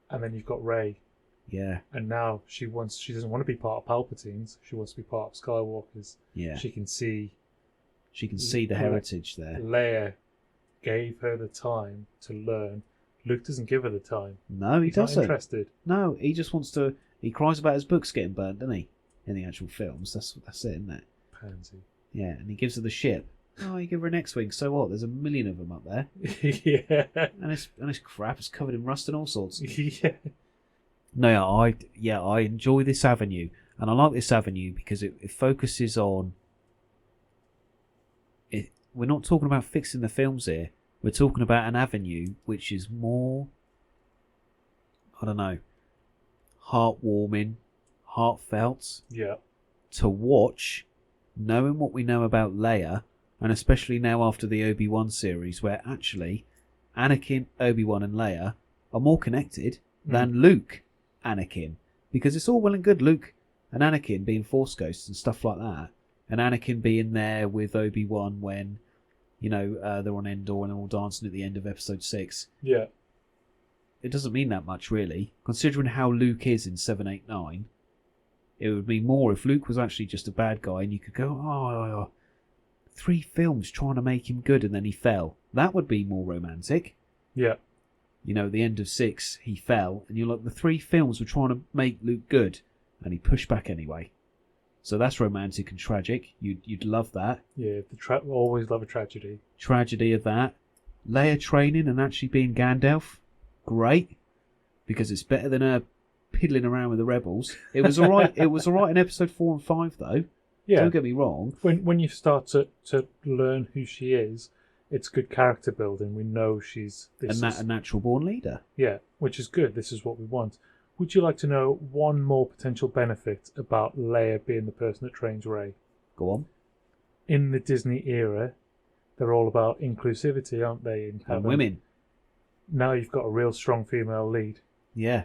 [SPEAKER 1] And then you've got Rey.
[SPEAKER 2] Yeah.
[SPEAKER 1] And now she doesn't want to be part of Palpatine's. She wants to be part of Skywalker's.
[SPEAKER 2] Yeah.
[SPEAKER 1] She can see
[SPEAKER 2] the heritage there.
[SPEAKER 1] Leia gave her the time to learn. Luke doesn't give her the time.
[SPEAKER 2] No,
[SPEAKER 1] He's
[SPEAKER 2] doesn't.
[SPEAKER 1] Not interested.
[SPEAKER 2] No, he just wants to. He cries about his books getting burnt, doesn't he? In the actual films, that's it, isn't it?
[SPEAKER 1] Pansy.
[SPEAKER 2] Yeah, and he gives her the ship. Oh, you give her an X-wing. So what? There's a million of them up there.
[SPEAKER 1] Yeah.
[SPEAKER 2] And it's crap. It's covered in rust and all sorts.
[SPEAKER 1] Yeah.
[SPEAKER 2] No, I enjoy this avenue, and I like this avenue because it focuses on. We're not talking about fixing the films here. We're talking about an avenue which is more, I don't know, heartwarming, heartfelt.
[SPEAKER 1] Yeah.
[SPEAKER 2] To watch, knowing what we know about Leia, and especially now after the Obi-Wan series, where actually Anakin, Obi-Wan, and Leia are more connected than Luke, Anakin, because it's all well and good Luke and Anakin being Force ghosts and stuff like that, and Anakin being there with Obi-Wan when, you know, they're on Endor and they're all dancing at the end of Episode 6.
[SPEAKER 1] Yeah.
[SPEAKER 2] It doesn't mean that much, really. Considering how Luke is in 7, 8, 9, it would mean more if Luke was actually just a bad guy and you could go, 3 films trying to make him good and then he fell. That would be more romantic.
[SPEAKER 1] Yeah.
[SPEAKER 2] You know, the end of 6, he fell, and you're like, the 3 films were trying to make Luke good, and he pushed back anyway. So that's romantic and tragic. You'd love that.
[SPEAKER 1] Yeah, always love a tragedy.
[SPEAKER 2] Tragedy of that. Leia training and actually being Gandalf, great, because it's better than her piddling around with the rebels. It was alright. It was alright in Episode 4 and 5, though.
[SPEAKER 1] Yeah.
[SPEAKER 2] Don't get me wrong.
[SPEAKER 1] When you start to learn who she is, it's good character building. We know she's
[SPEAKER 2] a natural born leader.
[SPEAKER 1] Yeah, which is good. This is what we want. Would you like to know one more potential benefit about Leia being the person that trains Rey?
[SPEAKER 2] Go on.
[SPEAKER 1] In the Disney era, they're all about inclusivity, aren't they?
[SPEAKER 2] And women.
[SPEAKER 1] Now you've got a real strong female lead.
[SPEAKER 2] Yeah.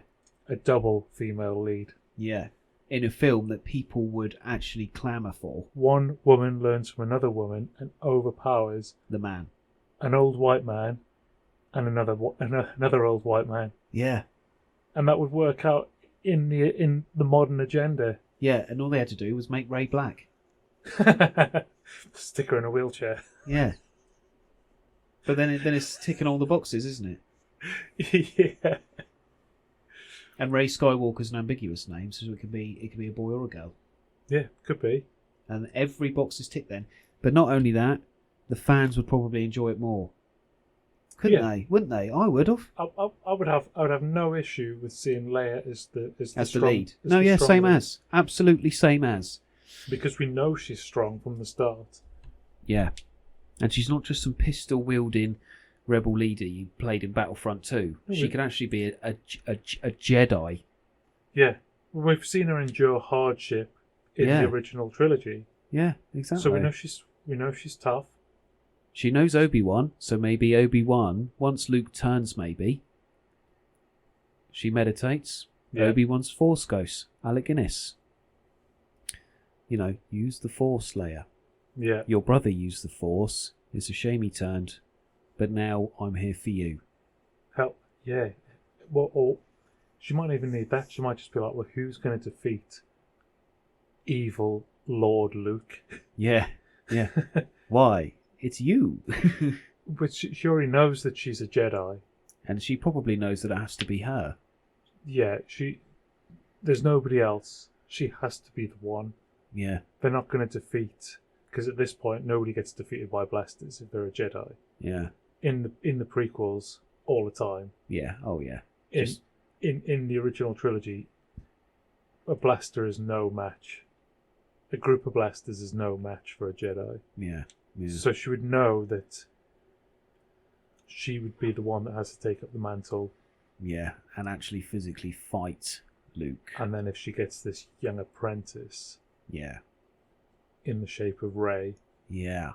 [SPEAKER 1] a double female lead.
[SPEAKER 2] Yeah. In a film that people would actually clamour for.
[SPEAKER 1] One woman learns from another woman and overpowers
[SPEAKER 2] The man.
[SPEAKER 1] an old white man and another old white man.
[SPEAKER 2] Yeah.
[SPEAKER 1] And that would work out in the modern agenda.
[SPEAKER 2] Yeah, and all they had to do was make Rey black.
[SPEAKER 1] Stick her in a wheelchair.
[SPEAKER 2] Yeah. But then it's ticking all the boxes, isn't it?
[SPEAKER 1] Yeah.
[SPEAKER 2] And Rey Skywalker's an ambiguous name, so it could be a boy or a girl.
[SPEAKER 1] Yeah, could be.
[SPEAKER 2] And every box is ticked then. But not only that, the fans would probably enjoy it more. Couldn't they? Wouldn't they? I would have.
[SPEAKER 1] I would have no issue with seeing Leia as the
[SPEAKER 2] lead. No, yeah, same
[SPEAKER 1] lead.
[SPEAKER 2] as. Absolutely same as.
[SPEAKER 1] Because we know she's strong from the start.
[SPEAKER 2] Yeah. And she's not just some pistol wielding rebel leader you played in Battlefront 2. She could actually be a Jedi.
[SPEAKER 1] Yeah. We've seen her endure hardship in the original trilogy.
[SPEAKER 2] Yeah, exactly.
[SPEAKER 1] So we know she's tough.
[SPEAKER 2] She knows Obi-Wan, so maybe Obi-Wan, once Luke turns maybe, she meditates. Yeah. Obi-Wan's Force Ghost, Alec Guinness. You know, use the Force, Leia.
[SPEAKER 1] Yeah.
[SPEAKER 2] Your brother used the Force. It's a shame he turned. But now I'm here for you.
[SPEAKER 1] Help. Yeah. Well, or she might not even need that. She might just be like, well, who's going to defeat evil Lord Luke?
[SPEAKER 2] Yeah. Yeah. Why? It's you.
[SPEAKER 1] But she already knows that she's a Jedi.
[SPEAKER 2] And she probably knows that it has to be her.
[SPEAKER 1] Yeah, there's nobody else. She has to be the one.
[SPEAKER 2] Yeah.
[SPEAKER 1] They're not going to defeat... Because at this point, nobody gets defeated by blasters if they're a Jedi.
[SPEAKER 2] Yeah.
[SPEAKER 1] In the prequels, all the time.
[SPEAKER 2] Yeah. Oh, yeah.
[SPEAKER 1] In the original trilogy, a blaster is no match. A group of blasters is no match for a Jedi.
[SPEAKER 2] Yeah. Yeah.
[SPEAKER 1] So she would know that she would be the one that has to take up the mantle.
[SPEAKER 2] Yeah, and actually physically fight Luke.
[SPEAKER 1] And then if she gets this young apprentice...
[SPEAKER 2] Yeah.
[SPEAKER 1] In the shape of Rey.
[SPEAKER 2] Yeah.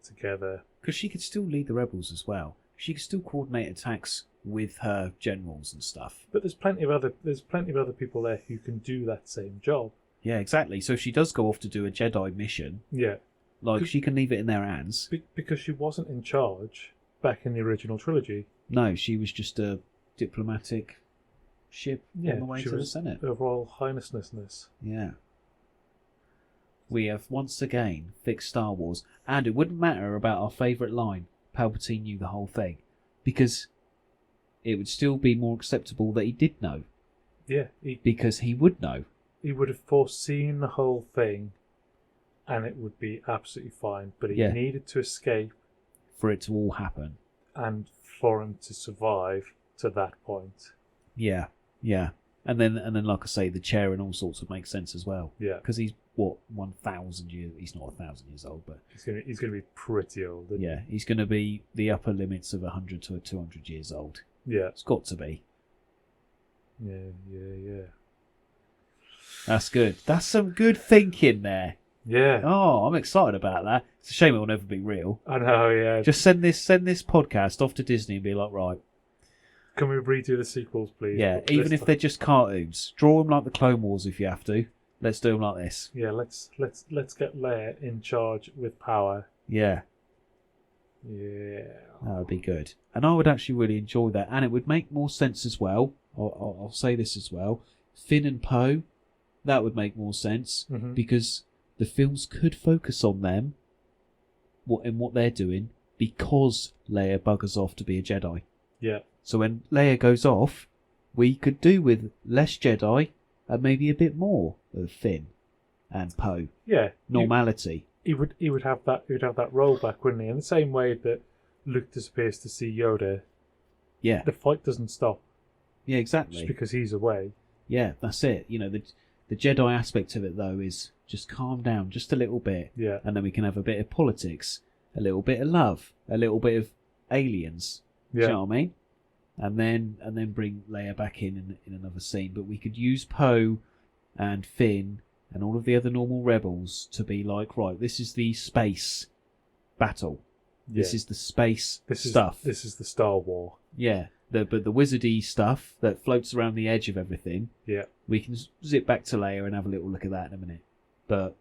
[SPEAKER 1] Together.
[SPEAKER 2] Because she could still lead the rebels as well. She could still coordinate attacks with her generals and stuff.
[SPEAKER 1] But there's plenty of other people there who can do that same job.
[SPEAKER 2] Yeah, exactly. So if she does go off to do a Jedi mission...
[SPEAKER 1] Yeah.
[SPEAKER 2] Like, she can leave it in their hands.
[SPEAKER 1] Because she wasn't in charge back in the original trilogy.
[SPEAKER 2] No, she was just a diplomatic ship on the way to the Senate.
[SPEAKER 1] Her Royal Highnessness.
[SPEAKER 2] Yeah. We have once again fixed Star Wars. And it wouldn't matter about our favourite line, Palpatine knew the whole thing. Because it would still be more acceptable that he did know.
[SPEAKER 1] Yeah.
[SPEAKER 2] Because he would know.
[SPEAKER 1] He would have foreseen the whole thing. And it would be absolutely fine. But he needed to escape.
[SPEAKER 2] For it to all happen.
[SPEAKER 1] And for him to survive to that point.
[SPEAKER 2] Yeah, yeah. And then, like I say, the chair and all sorts would make sense as well.
[SPEAKER 1] Yeah.
[SPEAKER 2] Because he's, 1,000 years... He's not 1,000 years old, but...
[SPEAKER 1] He's gonna be pretty old.
[SPEAKER 2] Yeah, he's going to be the upper limits of 100 to 200 years old.
[SPEAKER 1] Yeah.
[SPEAKER 2] It's got to be.
[SPEAKER 1] Yeah.
[SPEAKER 2] That's good. That's some good thinking there.
[SPEAKER 1] Yeah.
[SPEAKER 2] Oh, I'm excited about that. It's a shame it will never be real.
[SPEAKER 1] I know, yeah.
[SPEAKER 2] Just send this podcast off to Disney and be like, right.
[SPEAKER 1] Can we redo the sequels, please?
[SPEAKER 2] Yeah, even if they're just cartoons. Draw them like the Clone Wars if you have to. Let's do them like this.
[SPEAKER 1] Yeah, let's get Leia in charge with power.
[SPEAKER 2] Yeah.
[SPEAKER 1] Yeah.
[SPEAKER 2] That would be good. And I would actually really enjoy that. And it would make more sense as well. I'll say this as well. Finn and Poe, that would make more sense.
[SPEAKER 1] Mm-hmm.
[SPEAKER 2] Because the films could focus on them and what they're doing because Leia buggers off to be a Jedi.
[SPEAKER 1] Yeah.
[SPEAKER 2] So when Leia goes off, we could do with less Jedi and maybe a bit more of Finn and Poe.
[SPEAKER 1] Yeah.
[SPEAKER 2] Normality.
[SPEAKER 1] He would have that rollback, wouldn't he? In the same way that Luke disappears to see Yoda.
[SPEAKER 2] Yeah.
[SPEAKER 1] The fight doesn't stop.
[SPEAKER 2] Yeah, exactly.
[SPEAKER 1] Just because he's away.
[SPEAKER 2] Yeah, that's it. You know, the Jedi aspect of it though is just calm down just a little bit.
[SPEAKER 1] Yeah.
[SPEAKER 2] And then we can have a bit of politics, a little bit of love, a little bit of aliens.
[SPEAKER 1] Yeah.
[SPEAKER 2] Do you know what I mean? And then bring Leia back in another scene. But we could use Poe and Finn and all of the other normal rebels to be like, right, this is the space battle. This is the space stuff.
[SPEAKER 1] This is the Star War.
[SPEAKER 2] Yeah. the wizardy stuff that floats around the edge of everything.
[SPEAKER 1] Yeah.
[SPEAKER 2] We can zip back to Leia and have a little look at that in a minute. But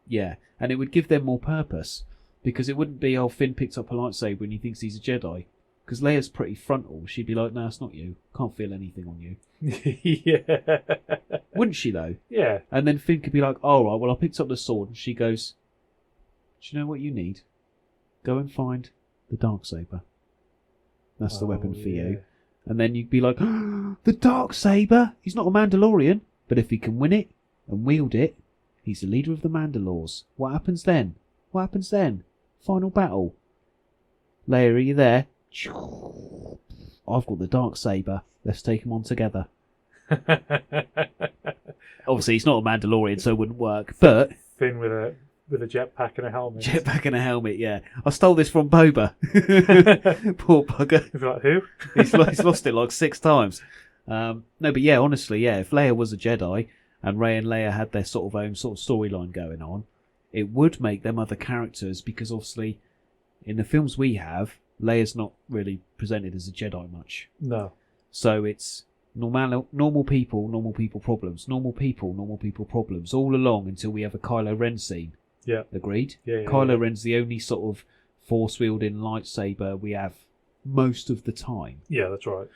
[SPEAKER 2] yeah, and it would give them more purpose because it wouldn't be, Finn picked up a lightsaber and he thinks he's a Jedi. Because Leia's pretty frontal. She'd be like, no, it's not you. Can't feel anything on you.
[SPEAKER 1] Yeah.
[SPEAKER 2] Wouldn't she, though?
[SPEAKER 1] Yeah.
[SPEAKER 2] And then Finn could be like, all right, well, I picked up the sword. And she goes, do you know what you need? Go and find the Darksaber. That's the weapon for you. And then you'd be like, the Darksaber? He's not a Mandalorian. But if he can win it and wield it, he's the leader of the Mandalores. What happens then? What happens then? Final battle. Leia, are you there? I've got the Darksaber. Let's take him on together. Obviously, he's not a Mandalorian, so it wouldn't work. But
[SPEAKER 1] Finn with a jetpack and a helmet.
[SPEAKER 2] Jetpack and a helmet, yeah. I stole this from Boba. Poor bugger.
[SPEAKER 1] You're like, who?
[SPEAKER 2] He's lost it like 6 times. No, but yeah, honestly, yeah. If Leia was a Jedi and Rey and Leia had their sort of own sort of storyline going on, it would make them other characters because obviously, in the films we have, Leia's not really presented as a Jedi much.
[SPEAKER 1] No.
[SPEAKER 2] So it's normal people problems, normal people problems, all along until we have a Kylo Ren scene.
[SPEAKER 1] Yeah.
[SPEAKER 2] Agreed?
[SPEAKER 1] Yeah,
[SPEAKER 2] Kylo Ren's the only sort of force-wielding lightsaber we have most of the time.
[SPEAKER 1] Yeah, that's right.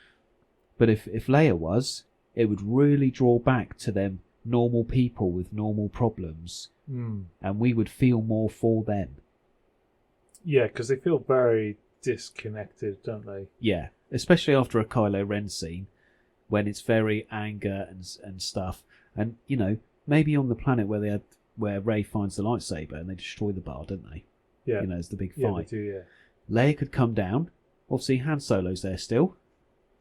[SPEAKER 2] But if Leia was, it would really draw back to them normal people with normal problems. And we would feel more for them.
[SPEAKER 1] Yeah, because they feel very disconnected, don't they?
[SPEAKER 2] Yeah, especially after a Kylo Ren scene, when it's very anger and stuff. And, you know, maybe on the planet where Rey finds the lightsaber and they destroy the bar, don't they?
[SPEAKER 1] Yeah.
[SPEAKER 2] You know, it's the big
[SPEAKER 1] Yeah,
[SPEAKER 2] fight.
[SPEAKER 1] they do, yeah.
[SPEAKER 2] Leia could come down. Obviously, Han Solo's there still.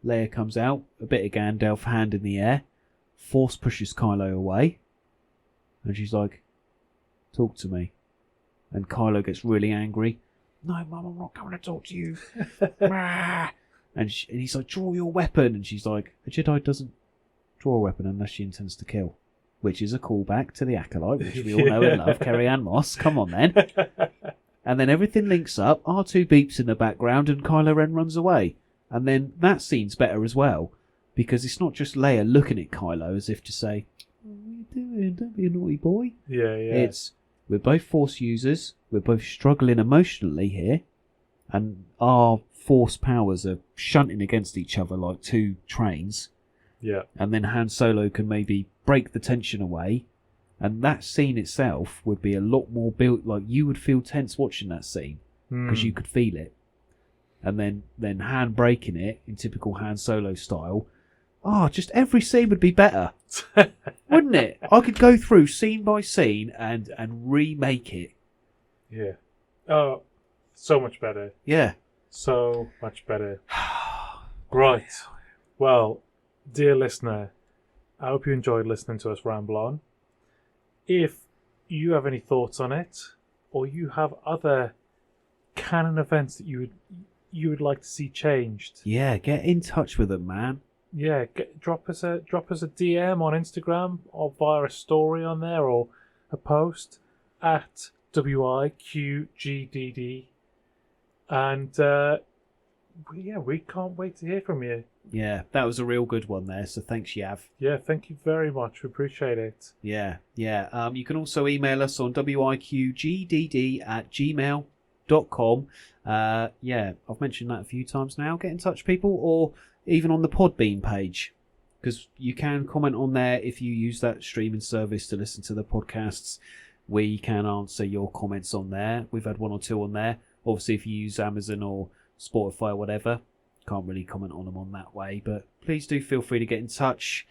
[SPEAKER 2] Leia comes out, a bit of Gandalf, hand in the air. Force pushes Kylo away. And she's like, talk to me. And Kylo gets really angry. No, Mum, I'm not coming to talk to you. and he's like, draw your weapon. And she's like, a Jedi doesn't draw a weapon unless she intends to kill. Which is a callback to the Acolyte, which we all know and love, Carrie-Anne Moss. Come on, then. And then everything links up. R2 beeps in the background and Kylo Ren runs away. And then that scene's better as well. Because it's not just Leia looking at Kylo as if to say, what are you doing? Don't be a naughty boy.
[SPEAKER 1] Yeah, yeah.
[SPEAKER 2] It's, we're both Force users. We're both struggling emotionally here. And our Force powers are shunting against each other like 2 trains.
[SPEAKER 1] Yeah.
[SPEAKER 2] And then Han Solo can maybe break the tension away. And that scene itself would be a lot more built. Like, you would feel tense watching that scene. Because you could feel it. And then Han breaking it in typical Han Solo style. Oh, just every scene would be better. Wouldn't it? I could go through scene by scene and remake it.
[SPEAKER 1] Yeah. Oh, so much better.
[SPEAKER 2] Yeah.
[SPEAKER 1] So much better. Right. Well, dear listener, I hope you enjoyed listening to us ramble on. If you have any thoughts on it, or you have other canon events that you would like to see changed,
[SPEAKER 2] Yeah, get in touch with them, man.
[SPEAKER 1] yeah, drop us a DM on Instagram or via a story on there or a post at WIQGDD, and we can't wait to hear from you.
[SPEAKER 2] Yeah, that was a real good one there, so thanks, Yav.
[SPEAKER 1] Yeah, thank you very much. We appreciate it.
[SPEAKER 2] Yeah. You can also email us on wiqgdd@gmail.com. Yeah, I've mentioned that a few times now. Get in touch, people, or even on the Podbean page, because you can comment on there if you use that streaming service to listen to the podcasts. We can answer your comments on there. We've had 1 or 2 on there. Obviously, if you use Amazon or Spotify or whatever, can't really comment on them on that way, but please do feel free to get in touch.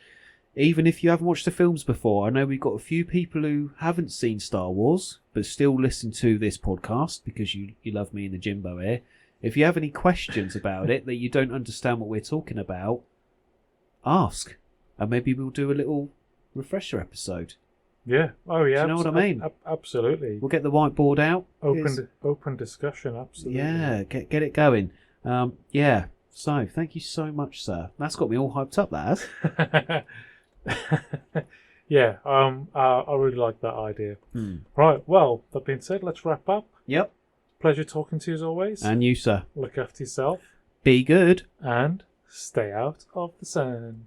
[SPEAKER 2] Even if you haven't watched the films before, I know we've got a few people who haven't seen Star Wars, but still listen to this podcast because you love me and the Jimbo here. If you have any questions about it that you don't understand what we're talking about, ask. And maybe we'll do a little refresher episode.
[SPEAKER 1] Yeah. Oh, yeah.
[SPEAKER 2] Do you know what I mean?
[SPEAKER 1] Absolutely.
[SPEAKER 2] We'll get the whiteboard out.
[SPEAKER 1] Open discussion, absolutely.
[SPEAKER 2] Yeah, get it going. Yeah. So, thank you so much, sir. That's got me all hyped up, that has.
[SPEAKER 1] Yeah, I really like that idea. Right, well, that being said, let's wrap up.
[SPEAKER 2] Yep.
[SPEAKER 1] Pleasure talking to you as always.
[SPEAKER 2] And you, sir.
[SPEAKER 1] Look after yourself.
[SPEAKER 2] Be good.
[SPEAKER 1] And Stay out of the sun.